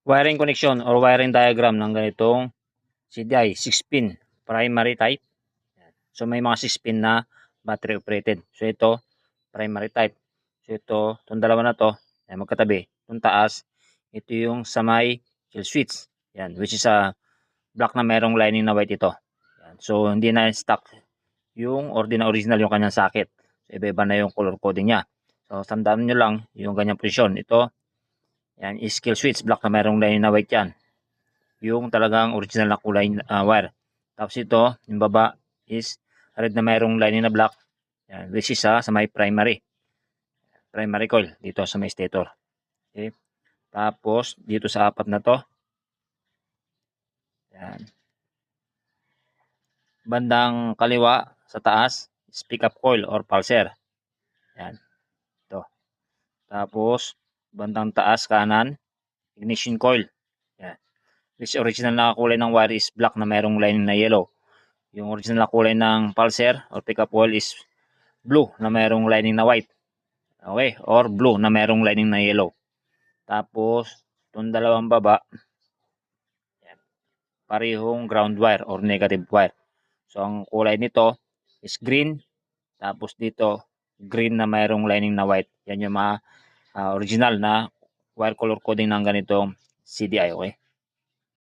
Wiring connection or wiring diagram ng ganitong CDI 6-pin primary type. So may mga 6-pin na battery operated. So ito primary type. So ito, itong dalawa na to, ay magkatabi. Itong taas, ito yung sa may kill switch. Yan, which is a black na merong lining na white ito. Yan. So hindi na stock yung original yung kanyang socket. So iba-iba na yung color coding niya. So tandaan nyo lang yung ganyang posisyon. Ito, yan is kill switch, black na merong lining na white yan. Yung talagang original na kulay wire. Tapos ito, yung baba is red na merong lining na black. Yan, which is sa may primary coil dito sa may stator. Okay. Tapos dito sa apat na to, yan, bandang kaliwa sa taas is pick up coil or pulser. Yan, ito. Tapos bandang taas kanan, ignition coil. Yan, which original na kulay ng wire is black na mayroong lining na yellow. Yung original na kulay ng pulser or pick up coil is blue na mayroong lining na white. Okay, or blue na mayroong lining na yellow. Tapos itong dalawang baba, yan, parehong ground wire or negative wire. So ang kulay nito is green, tapos dito green na mayroong lining na white. Yan yung mga original na wire color coding ng ganitong CDI. Okay.